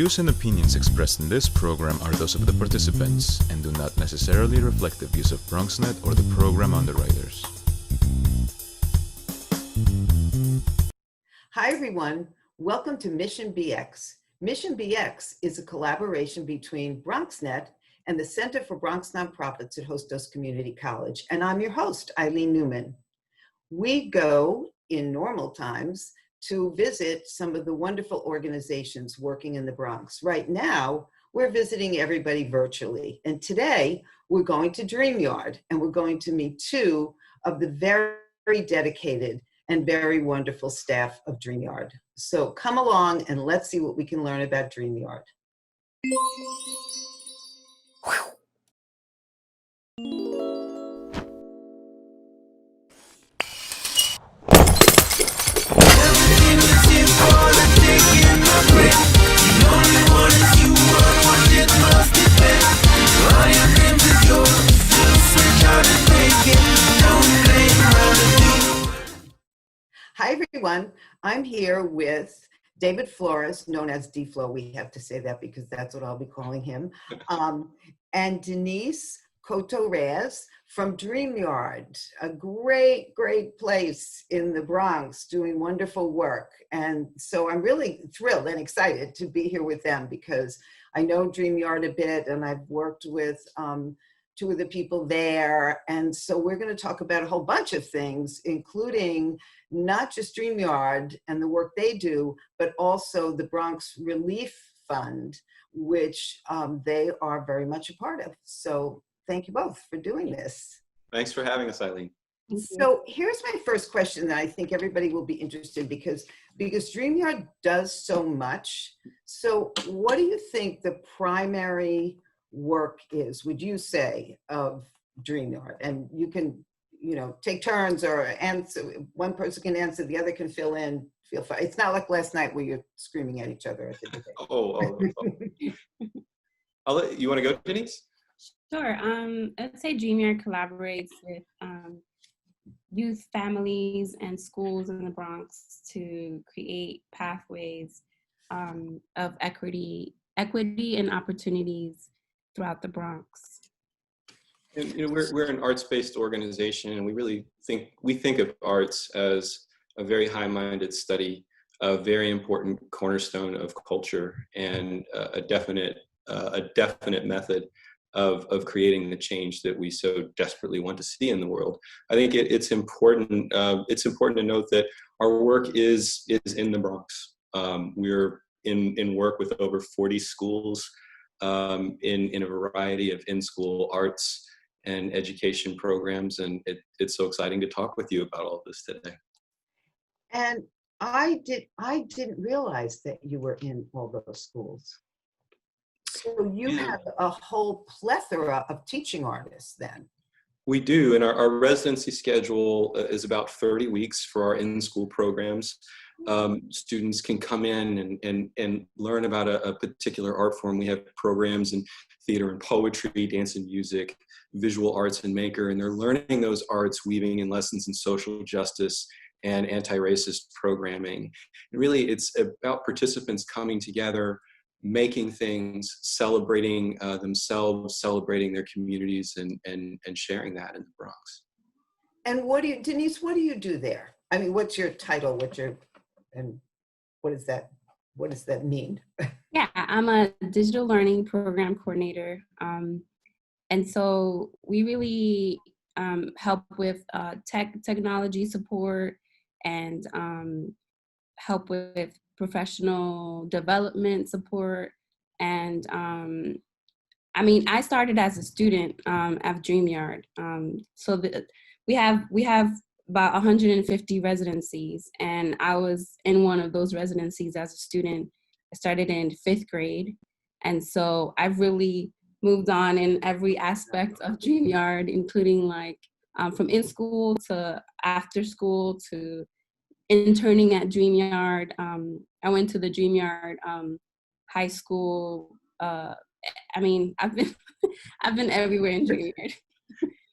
views and opinions expressed in this program are those of the participants and do not necessarily reflect the views of BronxNet or the program underwriters. Hi everyone, welcome to Mission BX. Mission BX is a collaboration between BronxNet and the Center for Bronx Nonprofits at Hostos Community College, and I'm your host, Eileen Newman. We go, in normal times, to visit some of the wonderful organizations working in the Bronx. Right now, we're visiting everybody virtually, and today we're going to Dreamyard, and we're going to meet two of the very dedicated and very wonderful staff of Dreamyard. So come along and let's see what we can learn about Dreamyard. Hi everyone, I'm here with David Flores, known as D-Flo. We have to say that because that's what I'll be calling him. And Denisse Cotto-Reyes from Dreamyard, a great, great place in the Bronx doing wonderful work. And so I'm really thrilled and excited to be here with them because I know Dreamyard a bit and I've worked with two of the people there. And so we're going to talk about a whole bunch of things, including not just Dreamyard and the work they do, but also the Bronx Relief Fund, which they are very much a part of. So thank you both for doing this. Thanks for having us, Eileen. So here's my first question that I think everybody will be interested in because Dreamyard does so much. So what do you think the primary work is, would you say, of Dreamyard? And you can, take turns or answer. One person can answer, the other can fill in. Feel free. It's not like last night where you're screaming at each other at the debate. I'll let you want to go, Denise? Sure. I'd say Dreamyard collaborates with youth, families, and schools in the Bronx to create pathways of equity and opportunities throughout the Bronx. And, we're an arts-based organization, and we think of arts as a very high-minded study, a very important cornerstone of culture, and a definite method of creating the change that we so desperately want to see in the world. I think it's important to note that our work is in the Bronx. We're in work with over 40 schools in a variety of in-school arts and education programs, and it's so exciting to talk with you about all of this today. And I didn't realize that you were in all those schools. So you have a whole plethora of teaching artists then. We do, and our residency schedule is about 30 weeks for our in-school programs. Students can come in and learn about a particular art form. We have programs in theater and poetry, dance and music, visual arts and maker, and they're learning those arts, weaving in lessons in social justice and anti-racist programming. And really, it's about participants coming together, making things, celebrating themselves, celebrating their communities, and sharing that in the Bronx. And Denisse, what do you do there? I mean, what's your title? And what does that mean? Yeah, I'm a digital learning program coordinator. And so we really help with technology support and help with professional development support. And I started as a student at Dreamyard. So we have about 150 residencies, and I was in one of those residencies as a student. I started in 5th grade, and so I've really moved on in every aspect of Dreamyard, including from in school to after school to interning at Dreamyard. I went to the Dreamyard high school. I've been everywhere in Dreamyard.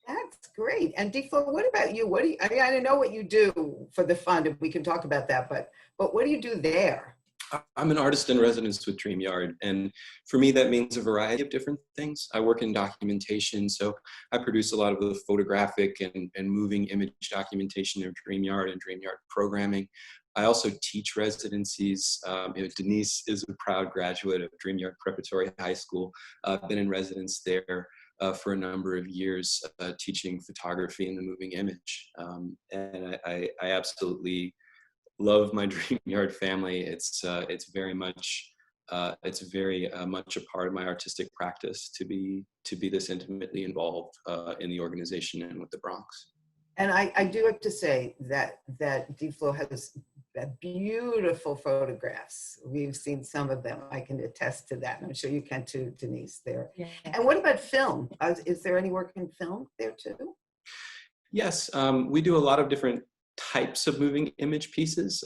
That's great. And D-Flo, what about you? I know what you do for the fund, and we can talk about that, but what do you do there? I'm an artist in residence with Dreamyard, and for me that means a variety of different things. I work in documentation, so I produce a lot of the photographic and moving image documentation of Dreamyard and Dreamyard programming. I also teach residencies. Denisse is a proud graduate of Dreamyard Preparatory High School. I've been in residence there for a number of years, teaching photography and the moving image. And I absolutely love my Dreamyard family. It's very much much a part of my artistic practice to be this intimately involved in the organization and with the Bronx. And I do have to say that DFLO has beautiful photographs. We've seen some of them. I can attest to that. And I'm sure you can too, Denisse, there. Yeah. And what about film? Is there any work in film there too? Yes, we do a lot of different types of moving image pieces.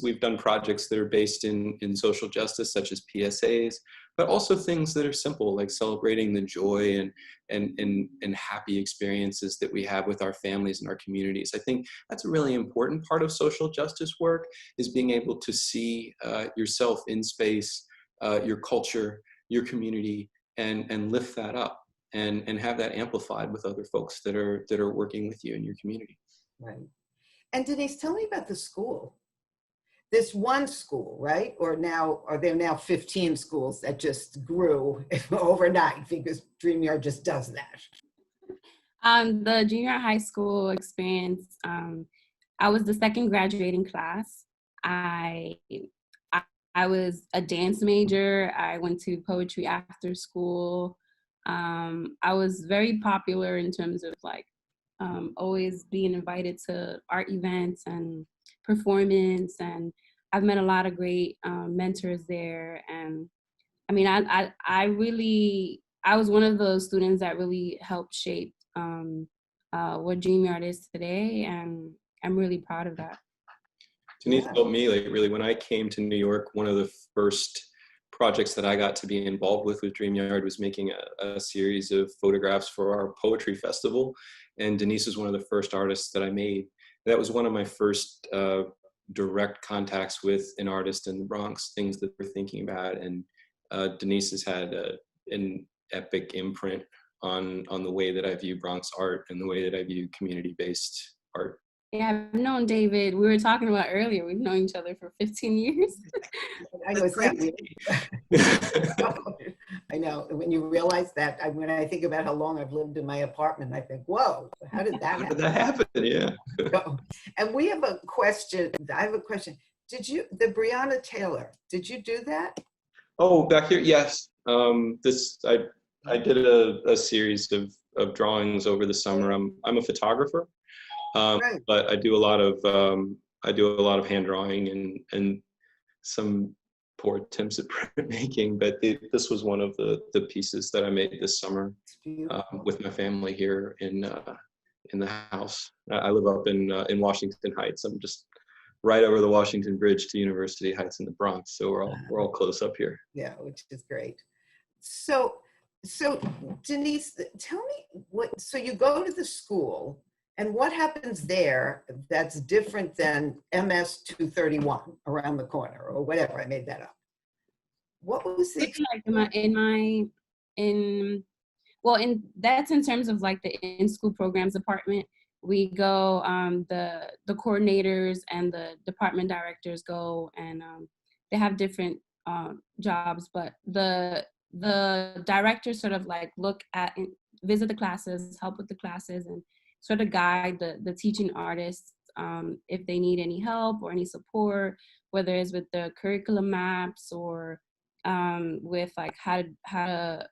We've done projects that are based in social justice, such as PSAs, but also things that are simple, like celebrating the joy and happy experiences that we have with our families and our communities. I think that's a really important part of social justice work, is being able to see yourself in space, your culture, your community, and lift that up and have that amplified with other folks that are working with you in your community. Right. And Denisse, tell me about the school. This one school, right? Or are there now 15 schools that just grew overnight because Dreamyard just does that? The junior high school experience, I was the second graduating class. I was a dance major. I went to poetry after school. I was very popular in terms of always being invited to art events and performance, and I've met a lot of great mentors there. And I mean, I was one of those students that really helped shape what Dreamyard is today, and I'm really proud of that. Denisse helped me, really, when I came to New York, one of the first projects that I got to be involved with Dreamyard was making a series of photographs for our poetry festival. And Denisse was one of the first artists that I made. That was one of my first direct contacts with an artist in the Bronx, things that we're thinking about. And Denisse has had an epic imprint on the way that I view Bronx art and the way that I view community-based art. Yeah, I've known David. We were talking about earlier. We've known each other for 15 years. I know, it's crazy. I know. When you realize that, when I think about how long I've lived in my apartment, I think, whoa, how did that happen? How did that happen? Yeah. And we have a question. I have a question. The Breonna Taylor, did you do that? Oh, back here, yes. I did a series of drawings over the summer. I'm a photographer. Right. But I do a lot of hand drawing and some poor attempts at printmaking. But this was one of the pieces that I made this summer with my family here in the house. I live up in Washington Heights. I'm just right over the Washington Bridge to University Heights in the Bronx. So we're all close up here. Yeah, which is great. So Denisse, tell me so you go to the school. And what happens there that's different than MS 231 around the corner or whatever? I made that up. What was the that's in terms of like the in-school programs department. We go, the coordinators and the department directors go, and they have different jobs, but the directors sort of like look at and visit the classes, help with the classes, and sort of guide the teaching artists if they need any help or any support, whether it's with the curriculum maps or with like how to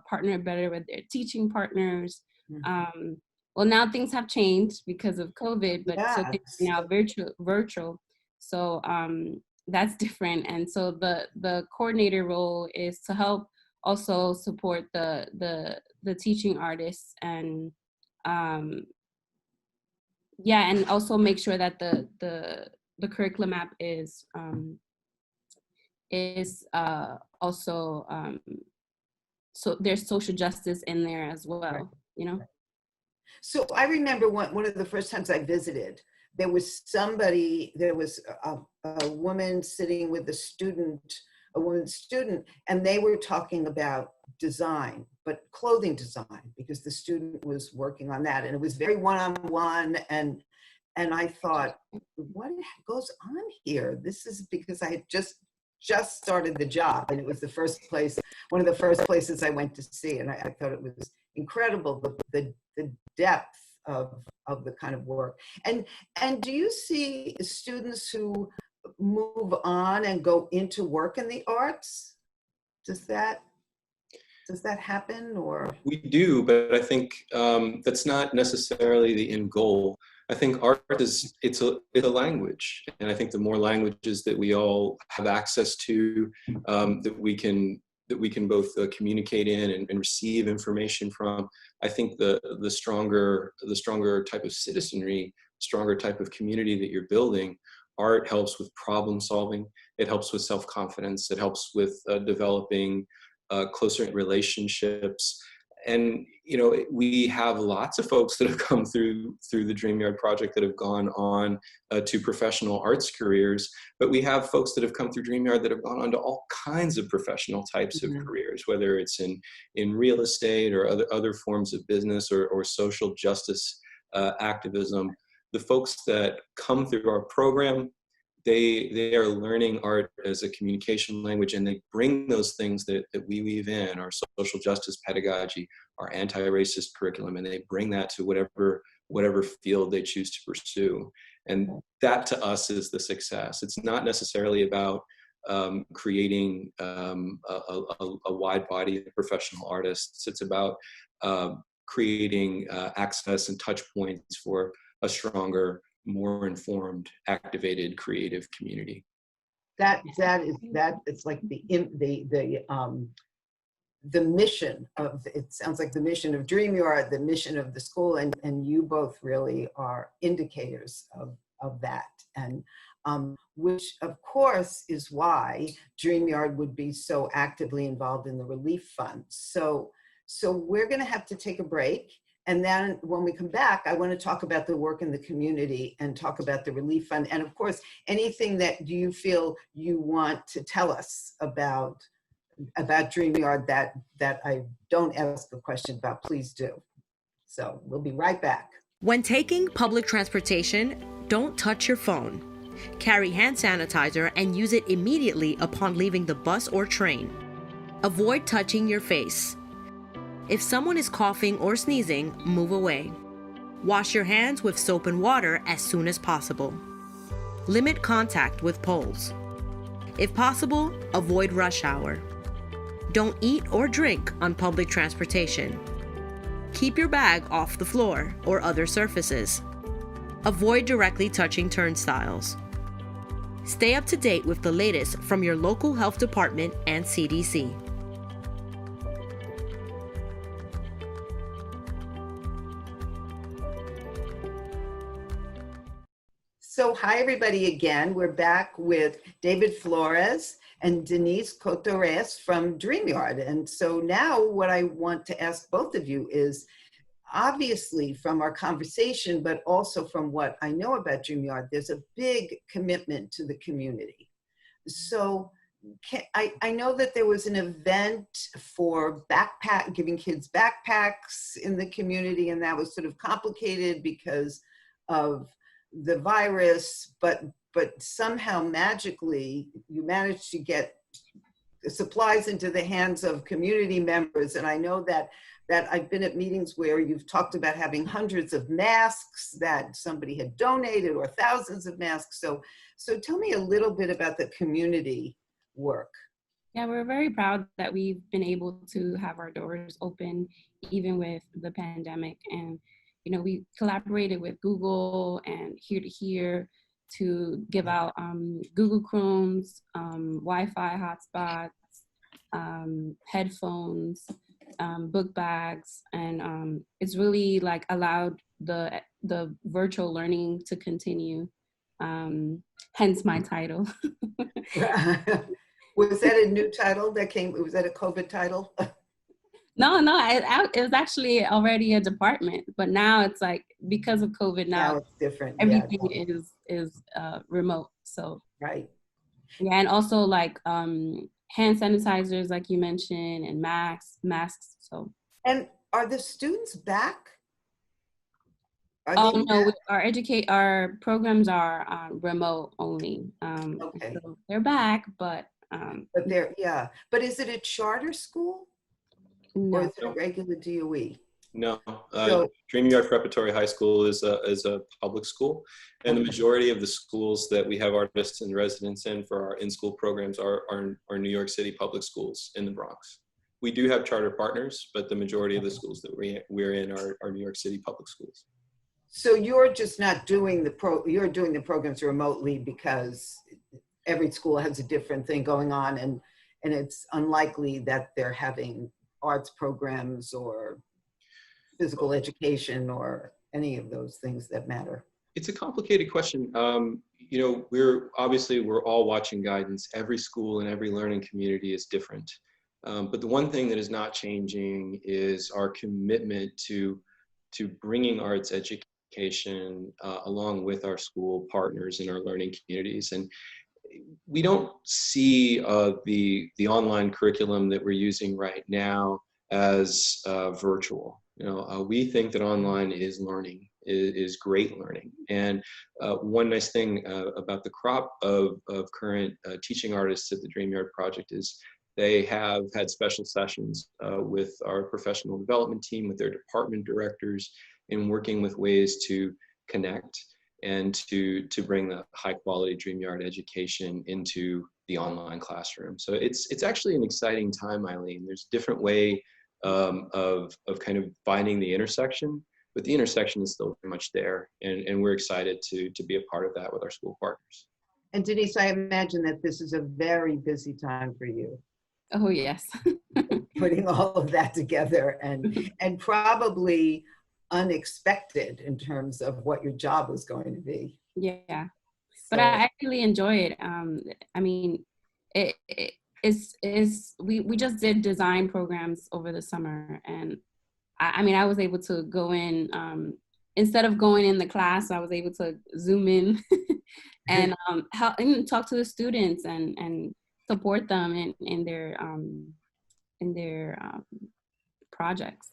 partner better with their teaching partners. Mm-hmm. Well, now things have changed because of COVID, but yes. So things are now virtual. So that's different. And so the coordinator role is to help also support the teaching artists and and also make sure that the curriculum map is also so there's social justice in there as well, you know. So I remember one of the first times I visited, there was a woman sitting with a woman student, and they were talking about design, but clothing design, because the student was working on that. And it was very one-on-one. And I thought, what goes on here? This is because I had just started the job, and it was one of the first places I went to see. And I thought it was incredible, the depth of the kind of work. And do you see students who move on and go into work in the arts? Does that happen, or? We do, but I think that's not necessarily the end goal. I think art it's a language, and I think the more languages that we all have access to, that we can both communicate in and receive information from, I think the stronger type of citizenry, stronger type of community that you're building. Art helps with problem solving. It helps with self-confidence. It helps with developing closer relationships. And, you know, we have lots of folks that have come through the Dreamyard project that have gone on to professional arts careers, but we have folks that have come through Dreamyard that have gone on to all kinds of professional types of careers, whether it's in real estate or other forms of business or social justice activism. The folks that come through our program, they are learning art as a communication language, and they bring those things that we weave in, our social justice pedagogy, our anti-racist curriculum, and they bring that to whatever field they choose to pursue. And that to us is the success. It's not necessarily about creating a wide body of professional artists. It's about creating access and touch points for a stronger, more informed, activated, creative community. That it's like the mission of, it sounds like the mission of Dreamyard, the mission of the school, and you both really are indicators of that. And which of course is why Dreamyard would be so actively involved in the relief fund. So we're gonna have to take a break. And then when we come back, I want to talk about the work in the community and talk about the relief fund. And of course, anything that you feel you want to tell us about Dreamyard that I don't ask a question about, please do. So we'll be right back. When taking public transportation, don't touch your phone. Carry hand sanitizer and use it immediately upon leaving the bus or train. Avoid touching your face. If someone is coughing or sneezing, move away. Wash your hands with soap and water as soon as possible. Limit contact with poles. If possible, avoid rush hour. Don't eat or drink on public transportation. Keep your bag off the floor or other surfaces. Avoid directly touching turnstiles. Stay up to date with the latest from your local health department and CDC. So hi everybody again. We're back with David Flores and Denisse Cotto-Reyes from Dreamyard. And so now what I want to ask both of you is, obviously from our conversation, but also from what I know about Dreamyard, there's a big commitment to the community. So I know that there was an event for giving kids backpacks in the community, and that was sort of complicated because of the virus, but somehow magically you managed to get supplies into the hands of community members. And I know that I've been at meetings where you've talked about having hundreds of masks that somebody had donated, or thousands of masks. So tell me a little bit about the community work. Yeah, we're very proud that we've been able to have our doors open even with the pandemic. And you know, we collaborated with Google and Here to Hear to give out Google Chromes, Wi-Fi hotspots, headphones, book bags, and it's really like allowed the virtual learning to continue. Hence my title. Was that a new title that came? Was that a COVID title? No, it was actually already a department, but now it's like because of COVID Now now, it's different. everything Yeah, is remote. So right. yeah, and also like hand sanitizers, like you mentioned, and masks. So And are the students back? Are they no, back? our programs are remote only. Okay, So they're back, but but they're, yeah. But is it a charter school or is no. it a regular DOE? No, So, Dreamyard Preparatory High School is a public school, and the majority of the schools that we have artists and residents in for our in-school programs are New York City public schools in the Bronx. We do have charter partners, but the majority of the schools that we're in are New York City public schools. so you're just not doing you're doing the programs remotely because every school has a different thing going on, and it's unlikely that they're having arts programs or physical education or any of those things that matter. It's a complicated question. You know, we're all watching guidance. Every school and every learning community is different. But the one thing that is not changing is our commitment to bringing arts education along with our school partners and our learning communities. And we don't see the online curriculum that we're using right now as virtual. You know, we think that online is learning, is great learning. And one nice thing about the crop of current teaching artists at the Dreamyard Project is they have had special sessions with our professional development team, with their department directors, in working with ways to connect and to bring the high quality Dreamyard education into the online classroom. So it's actually an exciting time, Eileen. There's a different way of kind of finding the intersection, but the intersection is still very much there, and we're excited to be a part of that with our school partners. And Denise, I imagine that this is a very busy time for you, Oh yes. putting all of that together, and probably unexpected in terms of what your job was going to be. Yeah, but So, I actually enjoy it. I mean, we just did design programs over the summer, and I mean I was able to go in instead of going in the class, I was able to zoom in and help and talk to the students and support them in their projects.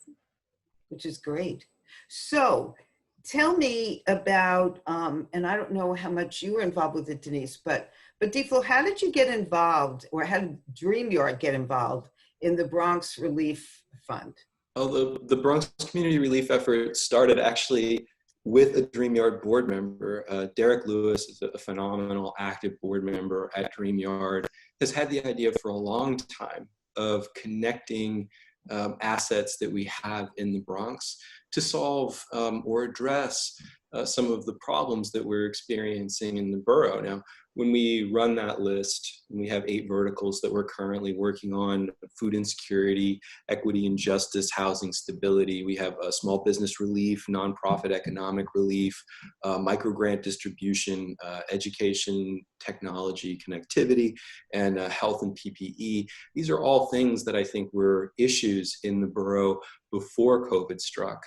which is great. So tell me about, and I don't know how much you were involved with it, Denise, but Deflo, how did you get involved, or how did Dreamyard get involved in the Bronx Relief Fund? Oh, the Bronx Community Relief effort started actually with a Dreamyard board member. Derek Lewis is a phenomenal active board member at Dreamyard, has had the idea for a long time of connecting assets that we have in the Bronx to solve or address some of the problems that we're experiencing in the borough. Now, when we run that list, we have 8 verticals that we're currently working on: food insecurity, equity and justice, housing stability. We have small business relief, nonprofit economic relief, microgrant distribution, education, technology, connectivity, and health and PPE. These are all things that I think were issues in the borough before COVID struck.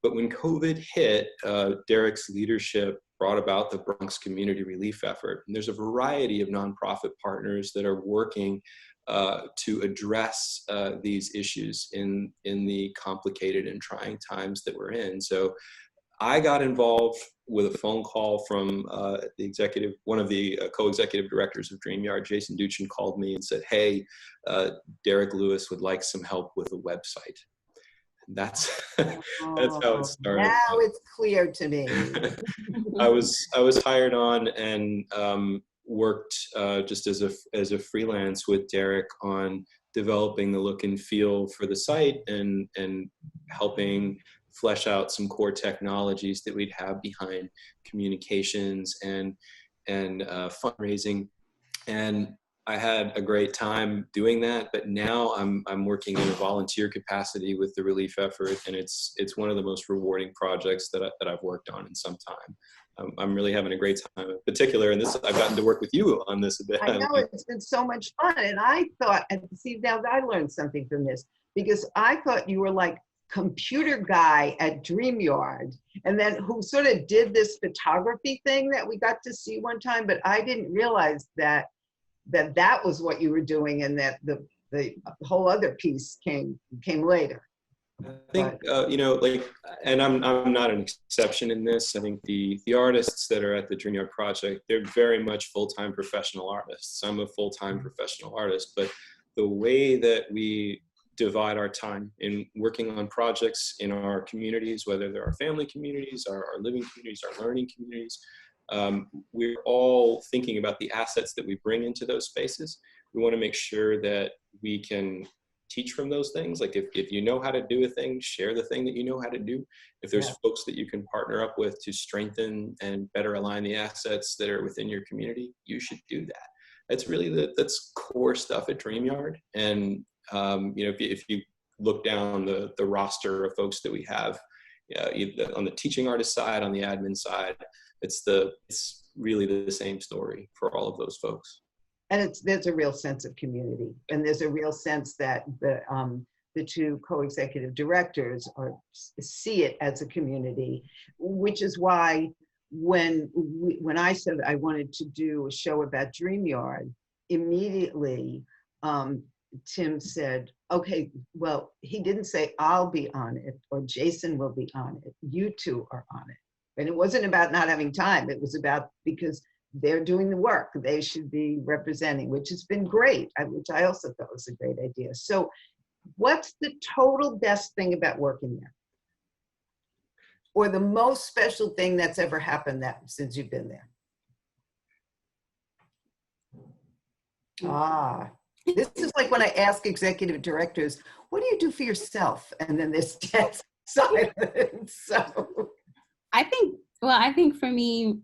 But when COVID hit, Derek's leadership brought about the Bronx Community Relief effort. And there's a variety of nonprofit partners that are working to address these issues in the complicated and trying times that we're in. So I got involved with a phone call from one of the co-executive directors of Dreamyard, Jason Duchin, called me and said, "Hey, Derek Lewis would like some help with a website." That's how it started. Now it's clear to me. I was hired on and worked just as a freelance with Derek on developing the look and feel for the site and helping flesh out some core technologies that we'd have behind communications and fundraising. And I had a great time doing that, but now I'm working in a volunteer capacity with the relief effort, and it's one of the most rewarding projects that I've worked on in some time. I'm really having a great time, in particular, and I've gotten to work with you on this a bit. I know, it's been so much fun, and I thought, and see, now I learned something from this, because I thought you were like computer guy at Dreamyard, and then who sort of did this photography thing that we got to see one time, but I didn't realize that that was what you were doing, and that the whole other piece came later. I think, you know, like, and I'm not an exception in this. I think the artists that are at the Dreamyard project, they're very much full-time professional artists. I'm a full-time professional artist, but the way that we divide our time in working on projects in our communities, whether they're our family communities, our living communities, our learning communities, we're all thinking about the assets that we bring into those spaces. We want to make sure that we can teach from those things. Like if you know how to do a thing, share the thing that you know how to do. If there's folks that you can partner up with to strengthen and better align the assets that are within your community, you should do that. That's really that's core stuff at Dreamyard. And you know, if you look down the roster of folks that we have, either on the teaching artist side, on the admin side, it's really the same story for all of those folks. And there's a real sense of community, and there's a real sense that the two co-executive directors see it as a community, which is why when I said I wanted to do a show about Dreamyard, immediately Tim said, okay, well, he didn't say I'll be on it or Jason will be on it. You two are on it. And it wasn't about not having time. It was about because they're doing the work. They should be representing, which has been great, which I also thought was a great idea. So what's the total best thing about working there? Or the most special thing that's ever happened since you've been there? This is like when I ask executive directors, what do you do for yourself? And then there's dead silence. So I think for me,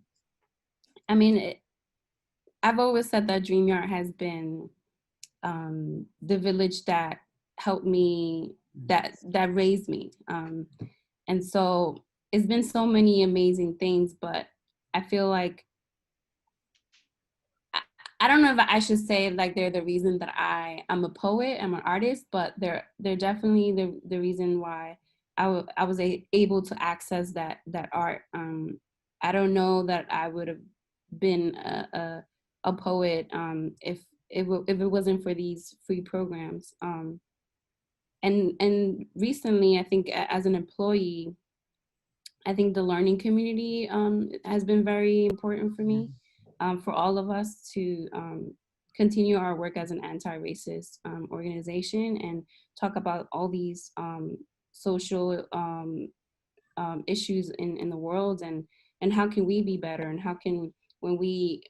I mean, I've always said that Dreamyard has been the village that helped me, that raised me. And so it's been so many amazing things, but I feel like, I don't know if I should say like they're the reason that I'm a poet, I'm an artist, but they're definitely the reason why I was able to access that art. I don't know that I would have been a poet if it wasn't for these free programs. And recently, I think as an employee, I think the learning community has been very important for me, for all of us to continue our work as an anti-racist organization and talk about all these social issues in the world, and how can we be better, and how can, when we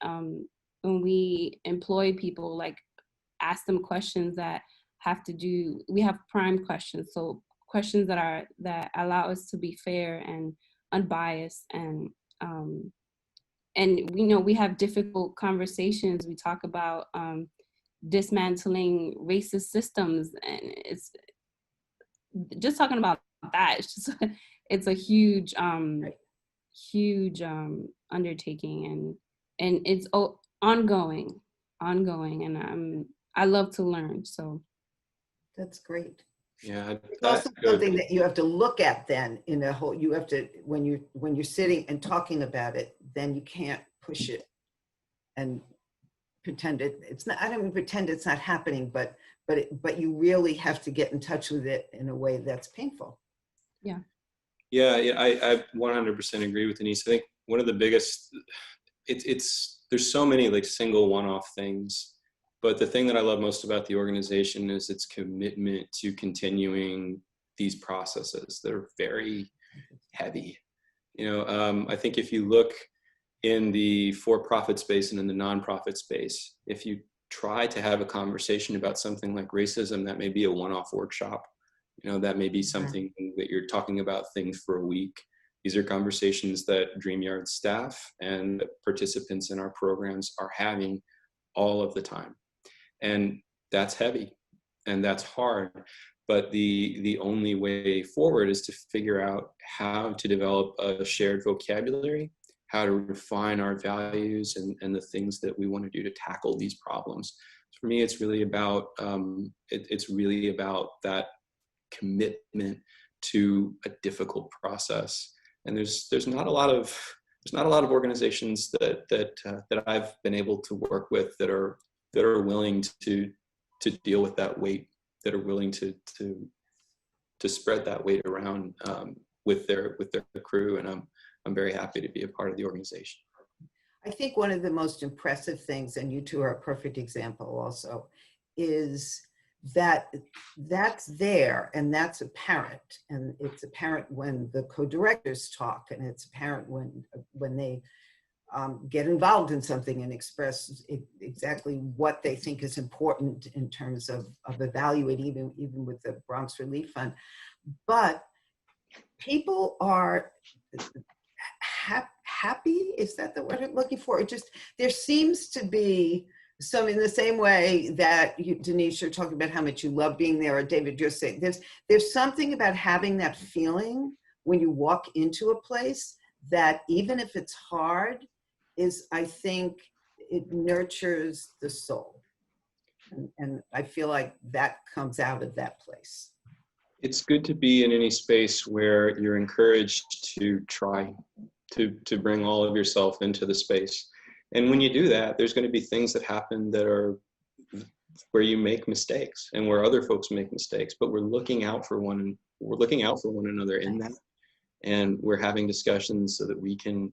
employ people, like ask them questions that have to do, we have prime questions, so questions that allow us to be fair and unbiased, and we know we have difficult conversations. We talk about dismantling racist systems, and it's just talking about that. It's just it's a huge undertaking, and it's ongoing, and I love to learn. So that's great. Yeah, it's also something that you have to look at then in a whole, you have to, when you're sitting and talking about it, then you can't push it and pretend it's not, I don't mean pretend it's not happening, but you really have to get in touch with it in a way that's painful. Yeah. Yeah, I 100% agree with Denisse. I think one of the biggest, there's so many like single one-off things, but the thing that I love most about the organization is its commitment to continuing these processes that are very heavy. You know, I think if you look in the for-profit space and in the nonprofit space, if you try to have a conversation about something like racism, that may be a one-off workshop. You know, that may be something that you're talking about things for a week. These are conversations that Dreamyard staff and participants in our programs are having all of the time. And that's heavy and that's hard. But the only way forward is to figure out how to develop a shared vocabulary, how to refine our values and the things that we want to do to tackle these problems. For me, it's really about that commitment to a difficult process. And there's not a lot of organizations that I've been able to work with that are willing to deal with that weight, that are willing to spread that weight around with their crew. And I'm very happy to be a part of the organization. I think one of the most impressive things, and you two are a perfect example also, is that that's there and that's apparent. And it's apparent when the co-directors talk, and it's apparent when they get involved in something and express exactly what they think is important in terms of evaluating, even with the Bronx Relief Fund. But people are happy, is that the word I'm looking for? It just, there seems to be some, in the same way that you, Denisse, you're talking about how much you love being there, or David, you're saying, there's something about having that feeling when you walk into a place that even if it's hard, I think it nurtures the soul. And I feel like that comes out of that place. It's good to be in any space where you're encouraged to try to bring all of yourself into the space. And when you do that, there's going to be things that happen that are where you make mistakes and where other folks make mistakes, but we're looking out for one another in that. And we're having discussions so that we can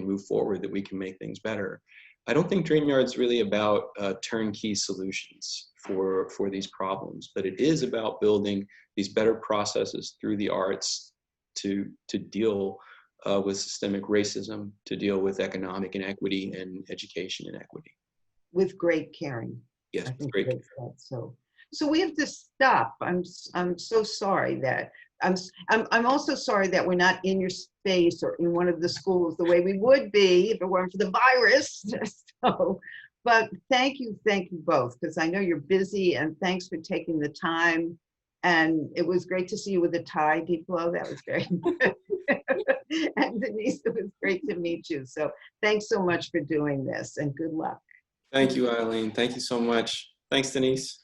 move forward, that we can make things better. I don't think Dreamyard's really about turnkey solutions for these problems, but it is about building these better processes through the arts to deal with systemic racism, to deal with economic inequity and education inequity. With great caring. Yes, with great. So we have to stop. I'm so sorry that I'm also sorry that we're not in your space or in one of the schools the way we would be if it weren't for the virus. So, but thank you both, because I know you're busy, and thanks for taking the time. And it was great to see you with a tie, Diplo. That was great. And Denisse, it was great to meet you. So thanks so much for doing this, and good luck. Thank you, Eileen. Thank you so much. Thanks, Denisse.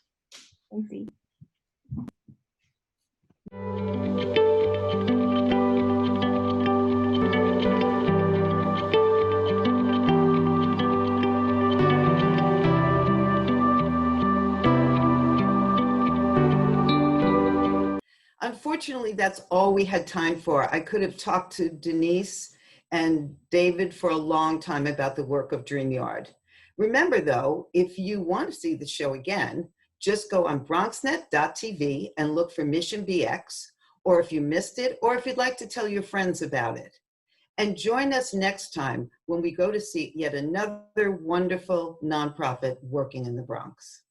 Thank you. Unfortunately, that's all we had time for. I could have talked to Denisse and David for a long time about the work of Dreamyard. Remember though, if you want to see the show again, just go on BronxNet.tv and look for Mission BX, or if you missed it, or if you'd like to tell your friends about it. And join us next time when we go to see yet another wonderful nonprofit working in the Bronx.